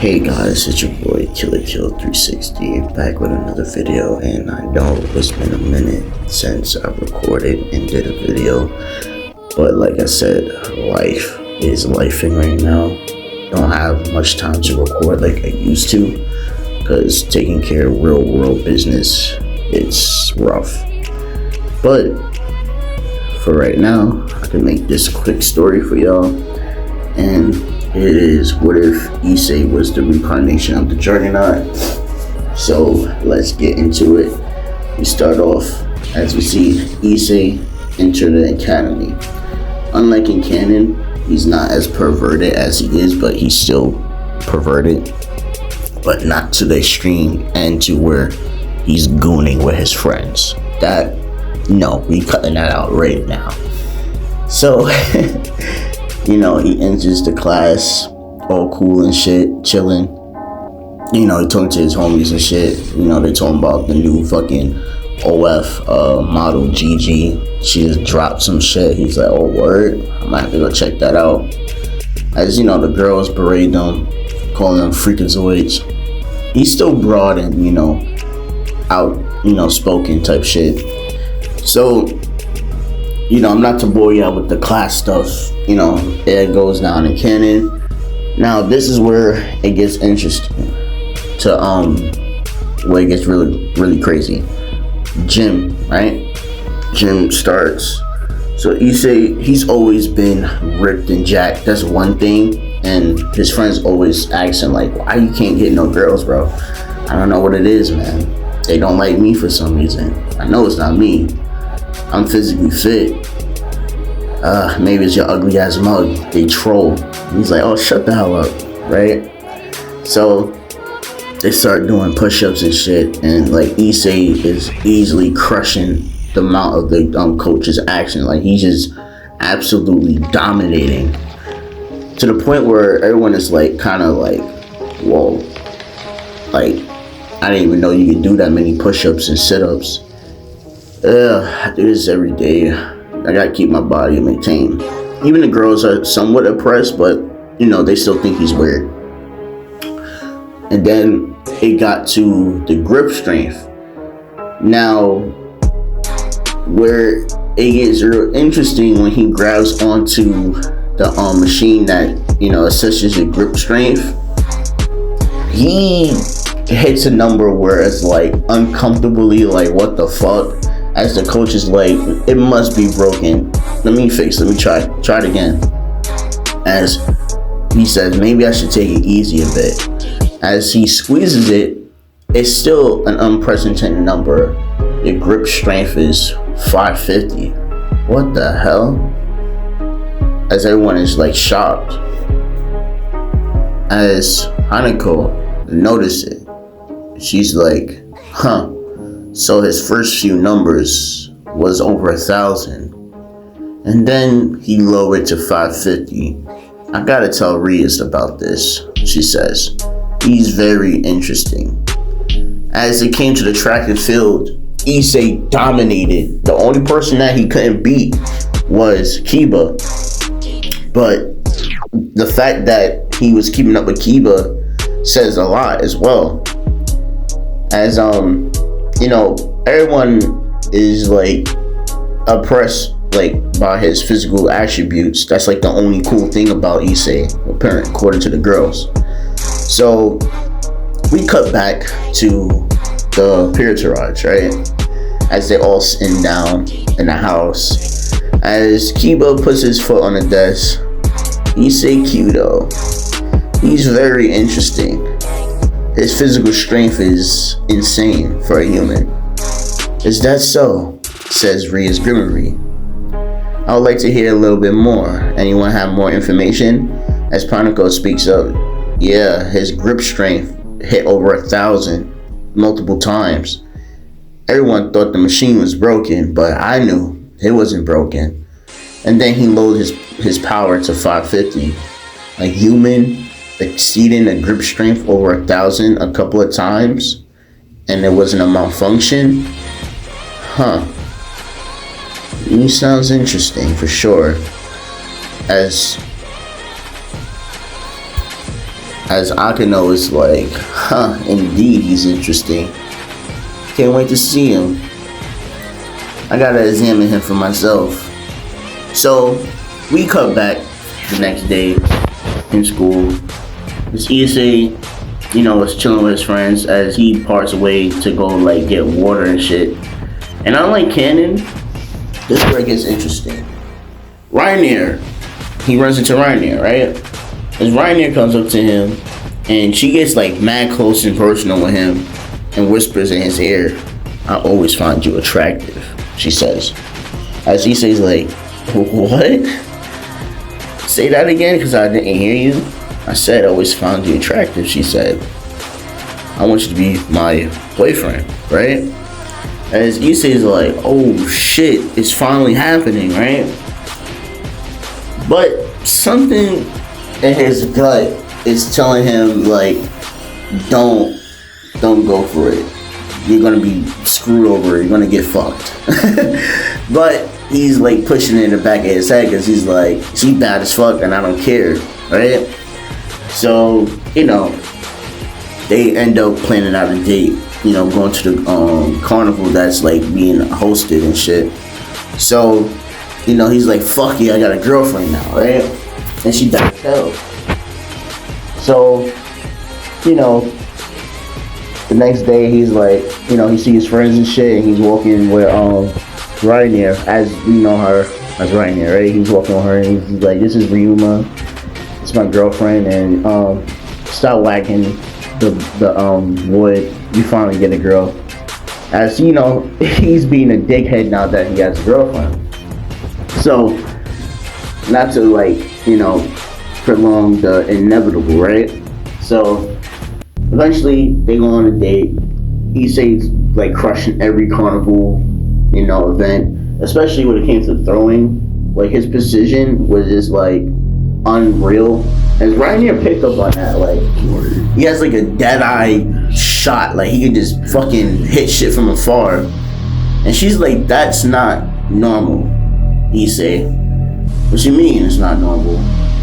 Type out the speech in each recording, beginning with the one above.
Hey guys, it's your boy Kill360 back with another video, and I know it's been a minute since I recorded and did a video, but like I said, life is lifing right now. Don't have much time to record like I used to because taking care of real world business, it's rough. But for right now, I can make this quick story for y'all, and it is, what if Issei was the reincarnation of the juggernaut? So let's get into it. We start off, as we see Issei enter the academy. Unlike in canon, he's not as perverted as he is, but he's still perverted, but not to the extreme and to where he's gooning with his friends. No, we cutting that out right now. So he enters the class all cool and shit, chilling. He talking to his homies and shit. They talking about the new fucking OF model GG. She just dropped some shit. He's like, oh, word? I might have to go check that out. As the girls berate them, calling them freakazoids. He's still broad and, spoken type shit. So, I'm not to bore you out with the class stuff. It goes down in canon. Now, this is where it gets interesting. Where it gets really, really crazy. Gym, right? Gym starts. So Issei, he's always been ripped and jacked. That's one thing. And his friends always ask him, like, why you can't get no girls, bro? I don't know what it is, man. They don't like me for some reason. I know it's not me. I'm physically fit. Maybe it's your ugly ass mug. They troll. He's like, oh, shut the hell up, right? So they start doing push-ups and shit, and like Issei is easily crushing the amount of the coach's action. Like, he's just absolutely dominating to the point where everyone is like, kind of like, whoa, like, I didn't even know you could do that many push-ups and sit-ups. I do this every day. I gotta keep my body maintained. Even the girls are somewhat impressed, but they still think he's weird. And then it got to the grip strength. Now, where it gets real interesting when he grabs onto the machine that assesses your grip strength, he hits a number where it's like uncomfortably like, what the fuck? As the coach is like, it must be broken. Let me try it again. As he says, maybe I should take it easy a bit. As he squeezes it, it's still an unprecedented number. Your grip strength is 550. What the hell? As everyone is like shocked. As Hanako notices it, she's like, huh. So his first few numbers was over 1,000. And then he lowered to 550. I gotta tell Rias about this, she says. He's very interesting. As it came to the track and field, Issei dominated. The only person that he couldn't beat was Kiba. But the fact that he was keeping up with Kiba says a lot as well. As everyone is like oppressed like by his physical attributes. That's like the only cool thing about Issei, apparently, according to the girls. So we cut back to the Piratarage, right? As they all sitting down in the house. As Kiba puts his foot on the desk, Issei Kyudo, he's very interesting. His physical strength is insane for a human. Is that so? Says Ria's Grimmery. I would like to hear a little bit more. Anyone have more information? As Panako speaks up, yeah, his grip strength hit over 1,000 multiple times. Everyone thought the machine was broken, but I knew it wasn't broken. And then he lowered his power to 550. A human exceeding a grip strength over 1,000 a couple of times, and there wasn't a malfunction? Huh. It sounds interesting for sure. As As Akano is like, huh, indeed he's interesting. Can't wait to see him. I gotta examine him for myself. So, we cut back the next day in school. This Issei, is chilling with his friends as he parts away to go, like, get water and shit. And unlike Canon, this is where it gets interesting. Rainier, he runs into Rainier, right? As Rainier comes up to him, and she gets, like, mad close and personal with him and whispers in his ear, "I always find you attractive," she says. As he says, like, "What? Say that again, because I didn't hear you." "I said I always found you attractive," she said. "I want you to be my boyfriend," right? As Issei's like, "Oh shit, it's finally happening," right? But something in his gut is telling him, like, don't go for it. You're gonna be screwed over. You're gonna get fucked. But he's like pushing it in the back of his head because he's like, she's bad as fuck and I don't care, right? So, they end up planning out a date, going to the carnival that's like being hosted and shit. So, he's like, "Fuck yeah, I got a girlfriend now," right? And she died as hell. So, the next day he's like, he sees his friends and shit, and he's walking with Rainier, as we know her as Rainier, right? He's walking with her, and he's like, "This is Ryuma, it's my girlfriend, and stop whacking the wood. You finally get a girl." As he's being a dickhead now that he has a girlfriend. So, not to prolong the inevitable, right? So, eventually they go on a date. Issei's like crushing every carnival, event, especially when it came to throwing. Like, his precision was just like unreal. As Rainier picked up on that, like, he has like a dead-eye shot, like he can just fucking hit shit from afar. And she's like, "That's not normal." Issei, "What you mean it's not normal?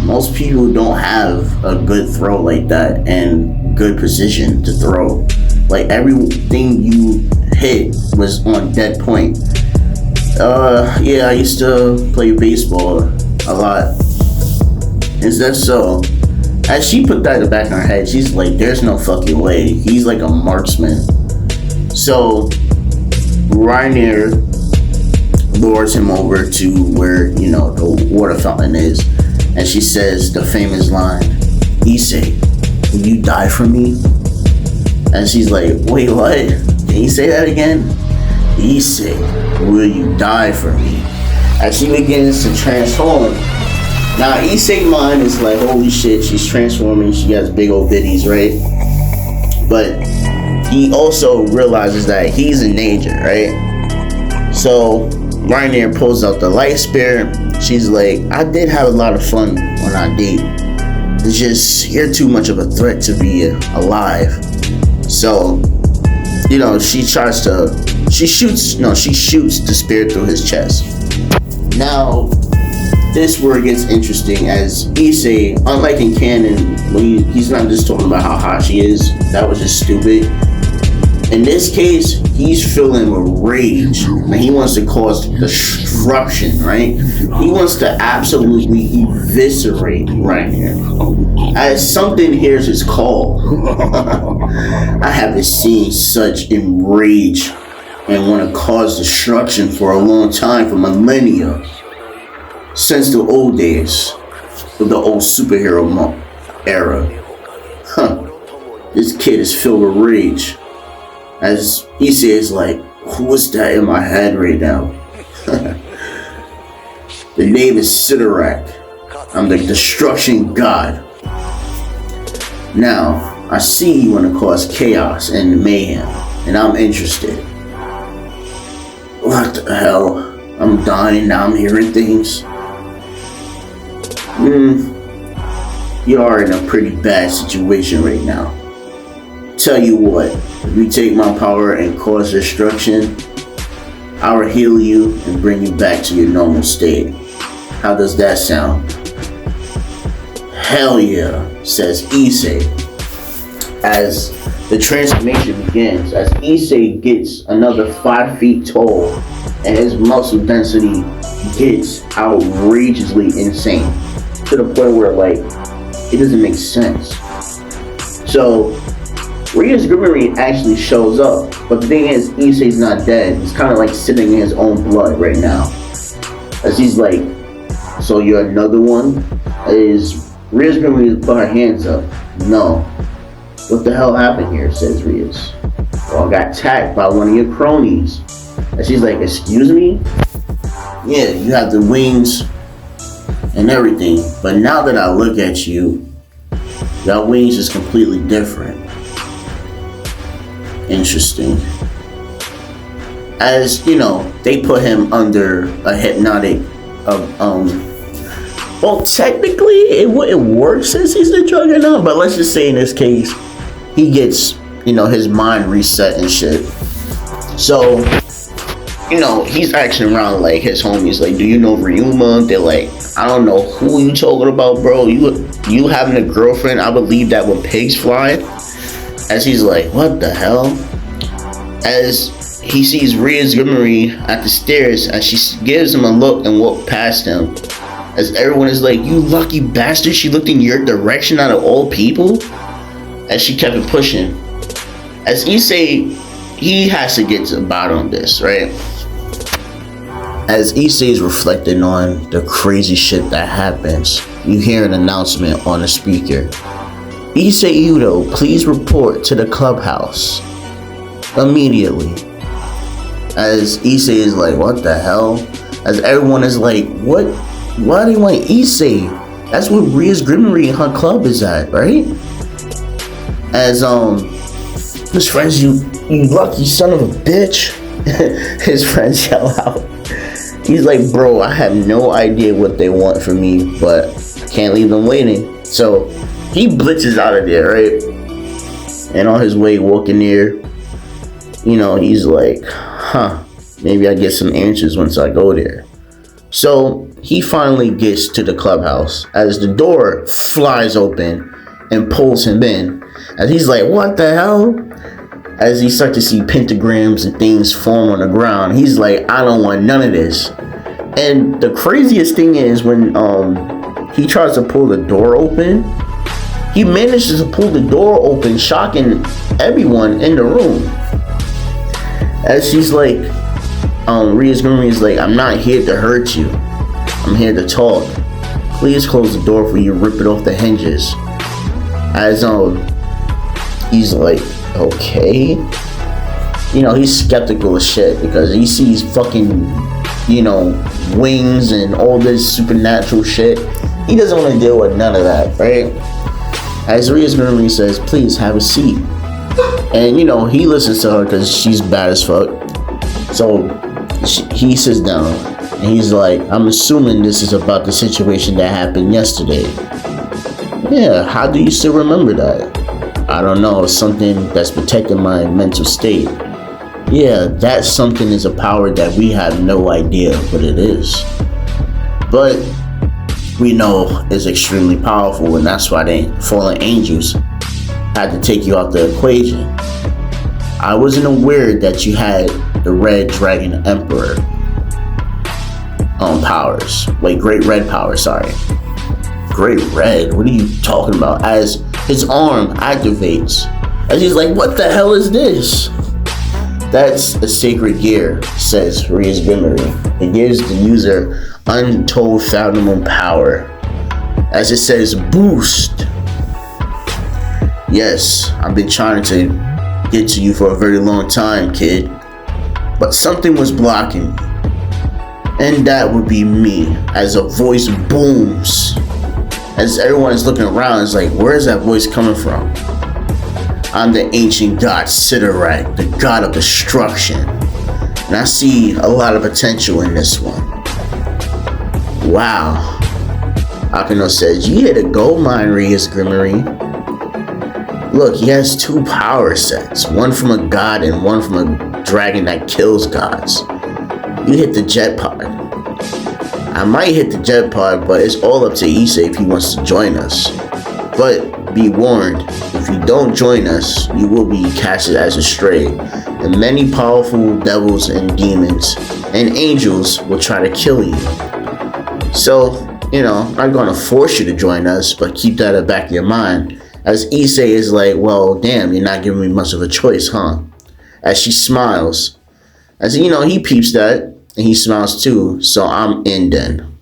Most people don't have a good throw like that and good precision to throw. Like, everything you hit was on dead point." Yeah, I used to play baseball a lot." "Is that so?" As she put that in the back of her head, she's like, "There's no fucking way. He's like a marksman." So, Rainier lures him over to where, the water fountain is. And she says the famous line, "Issei, will you die for me?" And she's like, "Wait, what? Can you say that again?" "Issei, will you die for me?" As she begins to transform. Now, Issei's mind is like, holy shit, she's transforming. She has big old bitties, right? But he also realizes that he's in danger, right? So, Rainier pulls out the light spear. She's like, "I did have a lot of fun on our date. It's just, you're too much of a threat to be alive." So, she shoots the spear through his chest. Now, this where it gets interesting, as Issei, unlike in canon, he's not just talking about how hot she is. That was just stupid. In this case, he's feeling a rage, and he wants to cause destruction, right? He wants to absolutely eviscerate Rainier. As something hears his call. I haven't seen such enrage and want to cause destruction for a long time, for millennia. Since the old days of the old superhero era. This kid is filled with rage. As Issei is like, "What's that in my head right now?" "The name is Sidorak. I'm the destruction god. Now, I see you want to cause chaos and mayhem, and I'm interested." "What the hell? I'm dying, now I'm hearing things." You are in a pretty bad situation right now. Tell you what, if you take my power and cause destruction, I will heal you and bring you back to your normal state. How does that sound?" Hell yeah, says Issei. As the transformation begins, as Issei gets another 5 feet tall, and his muscle density gets outrageously insane to the point where, like, it doesn't make sense. So Ria's Grimmery actually shows up, but the thing is, Issei's not dead. He's kind of like sitting in his own blood right now. As he's like, so you're another one? Is Ria's Grimmery put her hands up? No. What the hell happened here, says Ria's. Well, I got attacked by one of your cronies. And she's like, excuse me? Yeah, you have the wings and everything, but now that I look at you, your wings is completely different. Interesting. As you know, they put him under a hypnotic well, technically it wouldn't work since he's the juggernaut, but let's just say in this case he gets, you know, his mind reset and shit. So, you know, he's asking around like his homies, like, do you know Ryuma? They're like, I don't know who you talking about, bro. You having a girlfriend? I believe that when pigs fly. As he's like, what the hell? As he sees Ria's Grimmery at the stairs, and she gives him a look and walks past him. As everyone is like, you lucky bastard, she looked in your direction out of all people. As she kept it pushing. As Issei, he has to get to the bottom of this, right? As Issei is reflecting on the crazy shit that happens, you hear an announcement on the speaker. Issei Udo, please report to the clubhouse immediately. As Issei is like, what the hell? As everyone is like, what? Why do you want Issei? That's where Ria's Grimmery and her club is at, right? As his friends, you lucky son of a bitch. His friends yell out. He's like, bro, I have no idea what they want from me, but I can't leave them waiting. So he blitzes out of there, right? And on his way walking there, you know, he's like, maybe I get some answers once I go there. So he finally gets to the clubhouse as the door flies open and pulls him in. And he's like, what the hell? As he starts to see pentagrams and things form on the ground, he's like, I don't want none of this. And the craziest thing is when he tries to pull the door open, he manages to pull the door open, shocking everyone in the room. As she's like, Ria's Grimmery is like, I'm not here to hurt you. I'm here to talk. Please close the door before you rip it off the hinges. As he's like, okay. You know, he's skeptical as shit because he sees fucking, you know, wings and all this supernatural shit. He doesn't want to deal with none of that, right? As Ria's Grimmery says, please have a seat. And, you know, he listens to her because she's bad as fuck. So he sits down and he's like, I'm assuming this is about the situation that happened yesterday. Yeah, how do you still remember that? I don't know, something that's protecting my mental state. Yeah, that something is a power that we have no idea what it is. But we know it's extremely powerful, and that's why the fallen angels had to take you out the equation. I wasn't aware that you had the Red Dragon Emperor powers. Wait, Great Red power, sorry. Great Red? What are you talking about? As his arm activates, as he's like, what the hell is this? That's a sacred gear, says Ria's Grimmery. It gives the user untold fathomable power. As it says, boost. Yes, I've been trying to get to you for a very long time, kid. But something was blocking me. And that would be me, as a voice booms. As everyone is looking around, it's like, where is that voice coming from? I'm the ancient god Sidorak, the god of destruction. And I see a lot of potential in this one. Wow. Akino says, you hit a gold mine, Ria's Grimmery. Look, he has 2 power sets, one from a god and one from a dragon that kills gods. You hit the jet pod. I might hit the jet pod, but it's all up to Issei if he wants to join us. But be warned, if you don't join us, you will be casted as a stray, and many powerful devils and demons and angels will try to kill you. So, I'm not going to force you to join us, but keep that at the back of your mind, as Issei is like, well, damn, you're not giving me much of a choice, huh? As she smiles, as he peeps that, and he smiles too, so I'm in then.